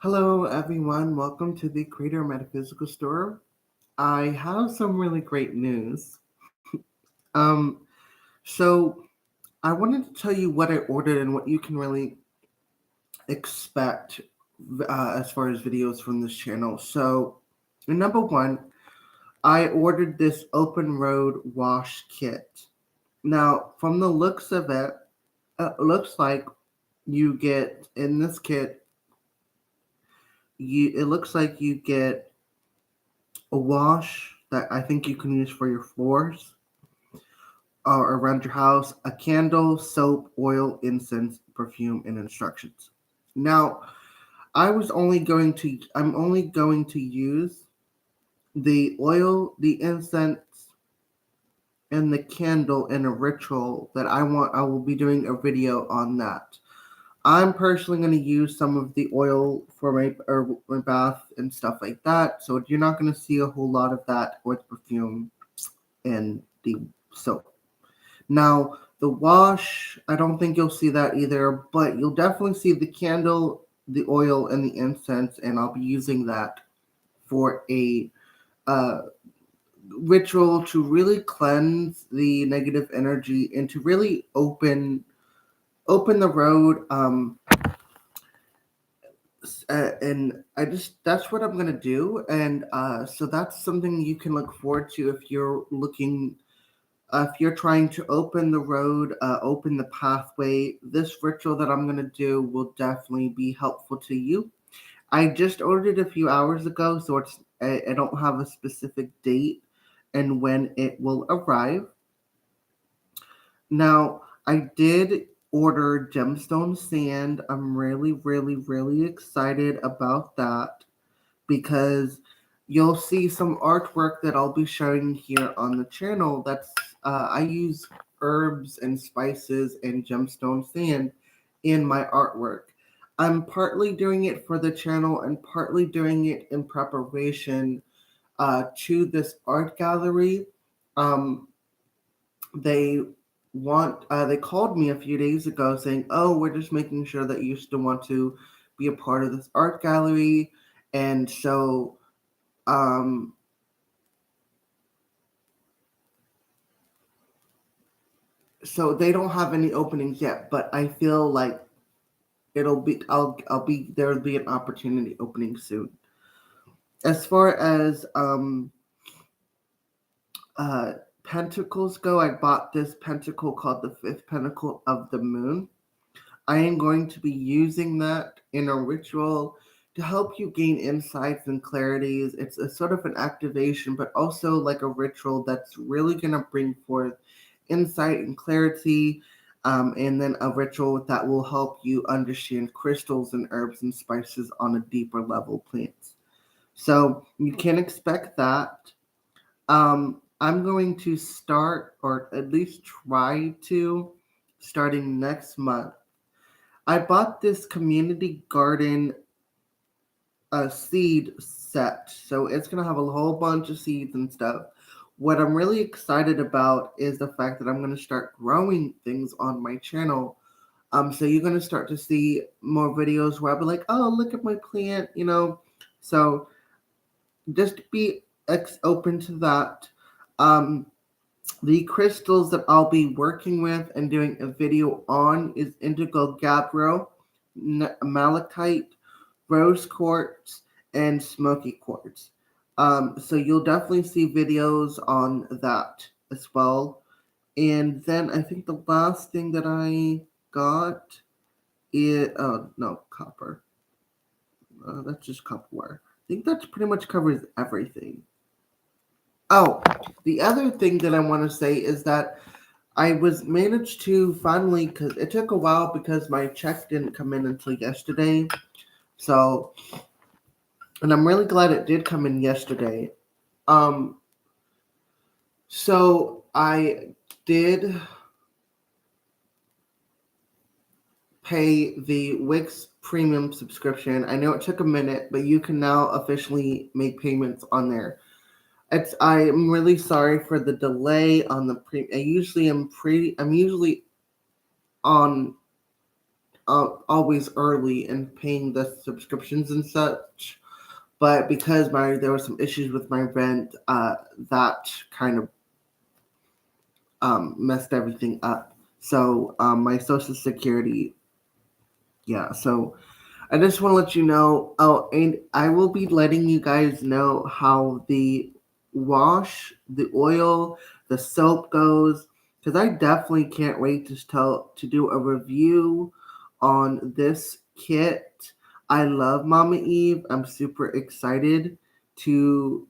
Hello, everyone. Welcome to the Creator Metaphysical Store. I have some really great news. Um, so I wanted to tell you what I ordered and what you can really expect as far as videos from this channel. So, number one, I ordered this open road wash kit. Now, from the looks of it, it looks like you get in this kit. It looks like you get a wash that I think you can use for your floors around your house, a candle, soap, oil, incense, perfume, and instructions. Now, I'm only going to use the oil, the incense, and the candle in a ritual that I will be doing a video on that. I'm personally going to use some of the oil for my bath and stuff like that. So you're not going to see a whole lot of that with perfume and the soap. Now, the wash, I don't think you'll see that either, but you'll definitely see the candle, the oil, and the incense, and I'll be using that for a uh, ritual to really cleanse the negative energy and to really open the road. And that's what I'm gonna do, and so that's something you can look forward to if you're trying to open the road, open the pathway. This ritual that I'm gonna do will definitely be helpful to you. I just ordered it a few hours ago, so I don't have a specific date and when it will arrive. Now, I did order gemstone sand. I'm really, really, really excited about that because you'll see some artwork that I'll be showing here on the channel. I use herbs and spices and gemstone sand in my artwork. I'm partly doing it for the channel and partly doing it in preparation to this art gallery. Um, they they called me a few days ago saying, "Oh, we're just making sure that you still want to be a part of this art gallery," and um, so they don't have any openings yet. But I feel like I'll be there'll be an opportunity opening soon. As far as uh pentacles go, I bought this pentacle called the Fifth Pentacle of the Moon. I am going to be using that in a ritual to help you gain insights and clarities. It's a sort of an activation, but also like a ritual that's really going to bring forth insight and clarity. And then a ritual that will help you understand crystals and herbs and spices on a deeper level plants. So you can expect that. I'm going to start, or at least try to, starting next month. I bought this community garden seed set, so it's gonna have a whole bunch of seeds and stuff. What I'm really excited about is the fact that I'm gonna start growing things on my channel. So you're gonna start to see more videos where I'll be like, "Oh, look at my plant," you know. So just be open to that. Um, the crystals that I'll be working with and doing a video on is indigo gabbro, malachite, rose quartz, and smoky quartz. So you'll definitely see videos on that as well. And then I think the last thing that I got is no, copper. That's just copperware. I think that pretty much covers everything. Oh, the other thing that I want to say is that I was managed to finally, because it took a while because my check didn't come in until yesterday. So, and I'm really glad it did come in yesterday. Um, so I did pay the Wix premium subscription. I know it took a minute, but you can now officially make payments on there. I'm really sorry for the delay on the I'm usually on always early in paying the subscriptions and such. But because there were some issues with my rent, that kind of messed everything up. So my social security, yeah. So I just want to let you know. Oh, and I will be letting you guys know how the wash, the oil, the soap goes, because I definitely can't wait to do a review on this kit. I love Mama Eve. I'm super excited to.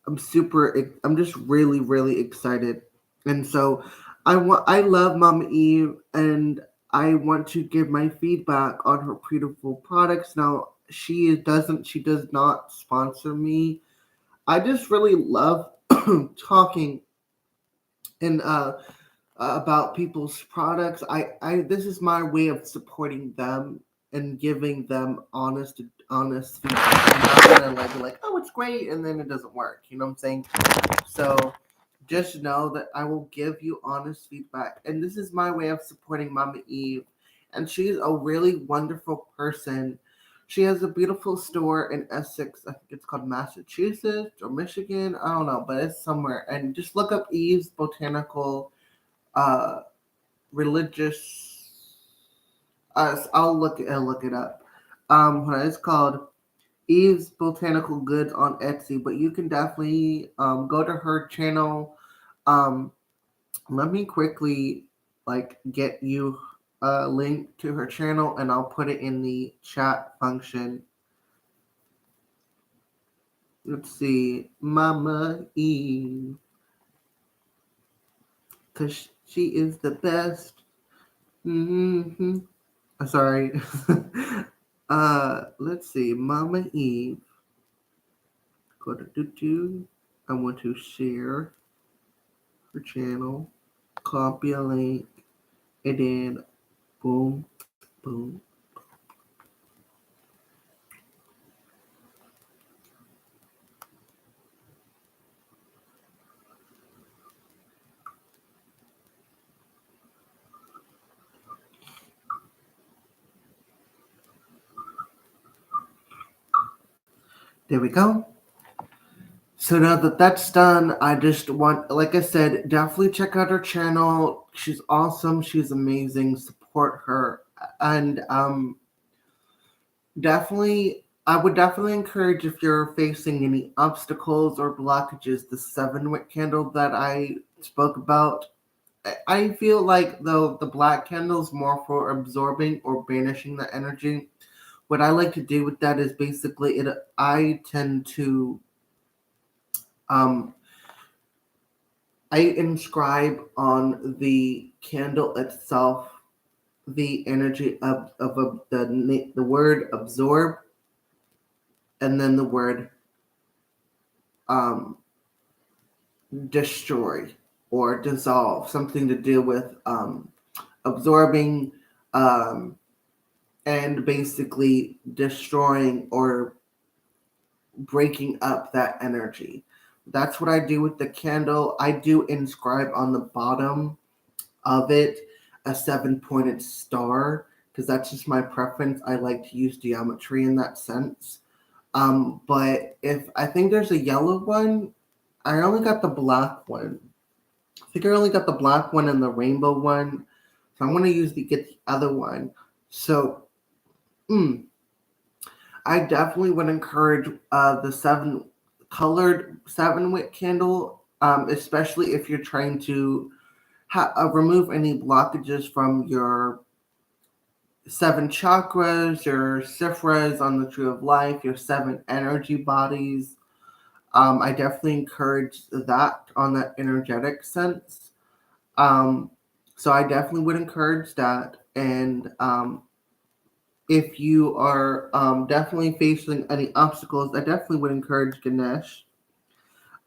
I'm just really, really excited, and so I love Mama Eve, and I want to give my feedback on her beautiful products. Now she does not sponsor me. I just really love talking and about people's products. I This is my way of supporting them and giving them honest feedback. I'm not gonna be like, oh, it's great, and then it doesn't work. You know what I'm saying? So just know that I will give you honest feedback. And this is my way of supporting Mama Eve. And she's a really wonderful person. She has a beautiful store in Essex. I think it's called Massachusetts or Michigan. I don't know, but it's somewhere. And just look up Eve's Botanical uh, Religious. I'll look it up. It's called Eve's Botanical Goods on Etsy, but you can definitely go to her channel. Um, Let me quickly get you a link to her channel, and I'll put it in the chat function. Let's see, Mama Eve, cause she is the best. Mm-hmm. Sorry. Let's see, Mama Eve. Go to do. I want to share her channel. Copy a link, and then boom, boom. There we go. So now that that's done, I just want, like I said, definitely check out her channel. She's awesome. She's amazing. Support her, and definitely, I would definitely encourage if you're facing any obstacles or blockages, the 7 wick candle that I spoke about. I feel like though the black candle is more for absorbing or banishing the energy. What I like to do with that is basically it. I tend to um I inscribe on the candle itself the energy of the word absorb, and then the word um, destroy or dissolve, something to do with absorbing um, and basically destroying or breaking up that energy. That's what I do with the candle. I do inscribe on the bottom of it a 7 pointed star because that's just my preference. I like to use geometry in that sense. But if I think there's a yellow one, I only got the black one. I think I only got the black one and the rainbow one. So I'm gonna get the other one. So I definitely would encourage the 7 colored 7 wick candle, especially if you're trying to remove any blockages from your 7 chakras, your sifras on the tree of life, your 7 energy bodies. I definitely encourage that on that energetic sense. Um, so I definitely would encourage that. And if you are definitely facing any obstacles, I definitely would encourage Ganesh.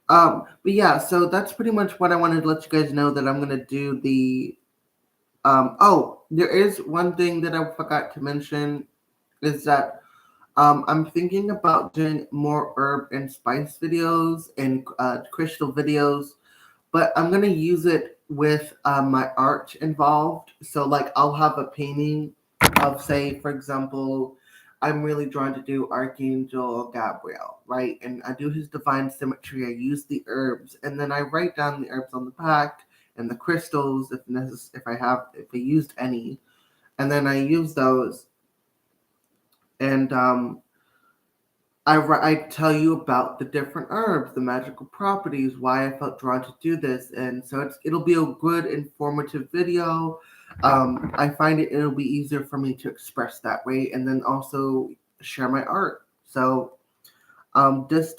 But yeah, so that's pretty much what I wanted to let you guys know that I'm gonna do the oh, there is one thing that I forgot to mention is that I'm thinking about doing more herb and spice videos and crystal videos, but I'm gonna use it with my art involved. So, like, I'll have a painting of, say, for example, I'm really drawn to do Archangel Gabriel, right? And I do his divine symmetry. I use the herbs, and then I write down the herbs on the back and the crystals, if I used any, and then I use those, and I tell you about the different herbs, the magical properties, why I felt drawn to do this, and so it'll be a good informative video. I find it'll be easier for me to express that way, and then also share my art. So just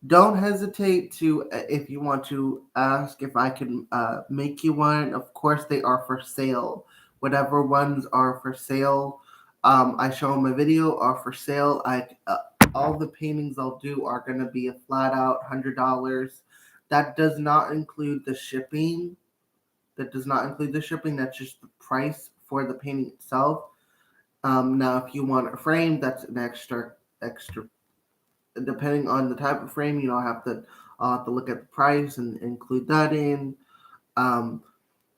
don't hesitate to, if you want to ask if I can make you one. Of course, they are for sale. Whatever ones are for sale, I show them a video are for sale. All the paintings I'll do are going to be a flat out $100. That does not include the shipping. That's just the price for the painting itself. Now, if you want a frame, that's an extra. Depending on the type of frame, I'll have to look at the price and include that in. Um,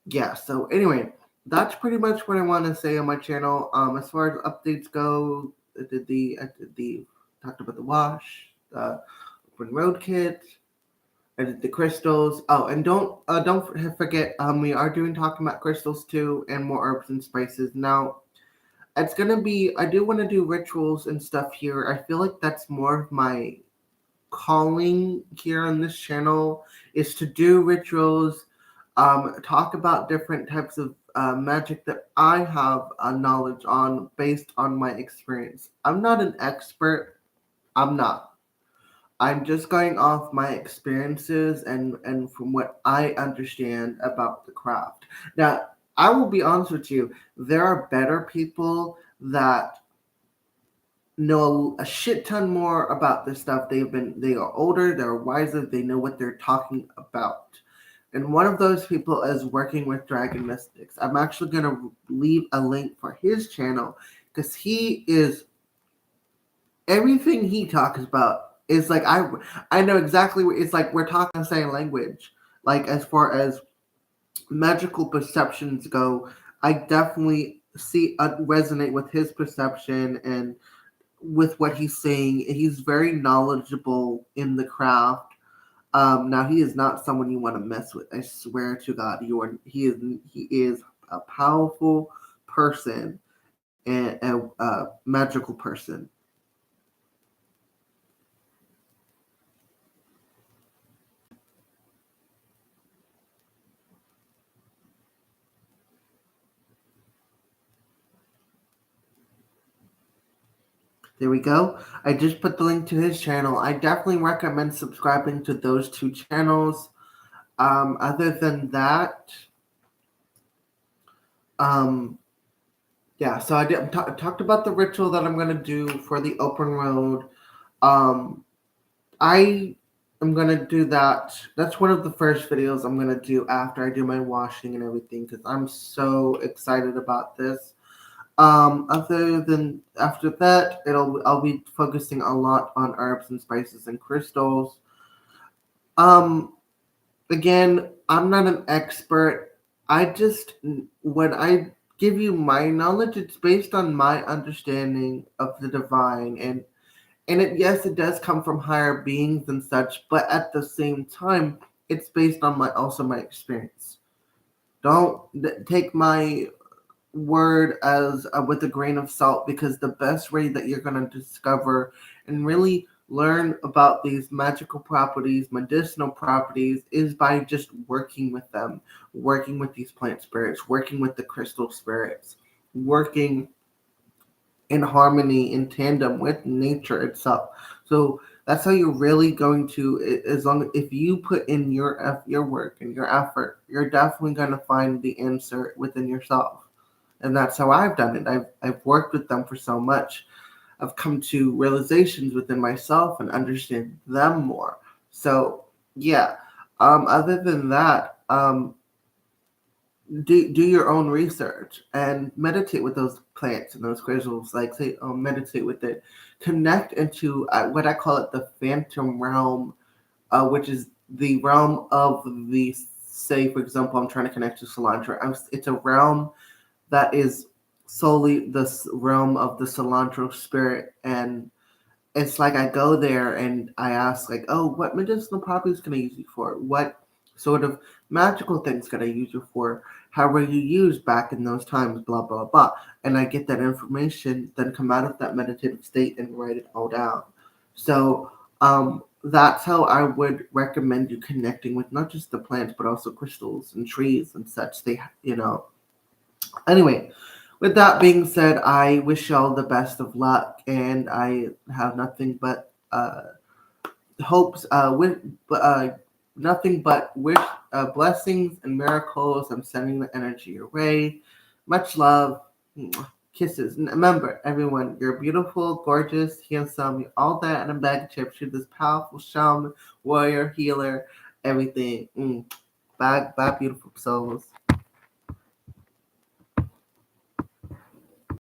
yeah. So anyway, that's pretty much what I want to say on my channel. As far as updates go, I talked about the wash, open road kit. I did the crystals. Oh, and don't forget, we are talking about crystals too, and more herbs and spices. Now, it's gonna be. I do want to do rituals and stuff here. I feel like that's more of my calling here on this channel, is to do rituals, talk about different types of magic that I have knowledge on based on my experience. I'm not an expert. I'm not. I'm just going off my experiences and from what I understand about the craft. Now, I will be honest with you, there are better people that know a shit ton more about this stuff. They are older, they're wiser, they know what they're talking about. And one of those people is working with Dragon Mystics. I'm actually gonna leave a link for his channel because everything he talks about is like I know exactly what it's like. We're talking the same language. Like, as far as magical perceptions go, I definitely resonate with his perception and with what he's saying. He's very knowledgeable in the craft. Now, he is not someone you want to mess with. I swear to God, he is a powerful person and a magical person. There we go. I just put the link to his channel. I definitely recommend subscribing to those two channels. Other than that, um, yeah. So talked about the ritual that I'm gonna do for the open road. Um, I am gonna do that. That's one of the first videos I'm gonna do after I do my washing and everything because I'm so excited about this. Other than after that, I'll be focusing a lot on herbs and spices and crystals. Um, Again, I'm not an expert. When I give you my knowledge, it's based on my understanding of the divine, and yes, it does come from higher beings and such, but at the same time, it's based on my experience. Don't take my word as with a grain of salt, because the best way that you're going to discover and really learn about these magical properties, medicinal properties, is by just working with them, working with these plant spirits, working with the crystal spirits, working in harmony, in tandem with nature itself. So that's how you're really going to, if you put in your work and your effort, you're definitely going to find the answer within yourself. And that's how I've done it. I've worked with them for so much. I've come to realizations within myself and understand them more. So yeah. Other than that, do your own research and meditate with those plants and those crystals. Like, say, meditate with it. Connect into what I call it, the phantom realm, which is the realm of the, say for example, I'm trying to connect to cilantro. It's a realm that is solely the realm of the cilantro spirit, and it's like I go there and I ask like, oh, what medicinal properties can I use you for? What sort of magical things can I use you for? How were you used back in those times? Blah blah blah. And I get that information, then come out of that meditative state and write it all down. So that's how I would recommend you connecting with not just the plants but also crystals and trees and such. Anyway, with that being said, I wish y'all the best of luck, and I have nothing but hopes, nothing but wish blessings and miracles. I'm sending the energy your way. Much love, kisses. And remember, everyone, you're beautiful, gorgeous, handsome, you're all that and a bag of chips. You're this powerful shaman, warrior, healer, everything. Bye, bye, beautiful souls.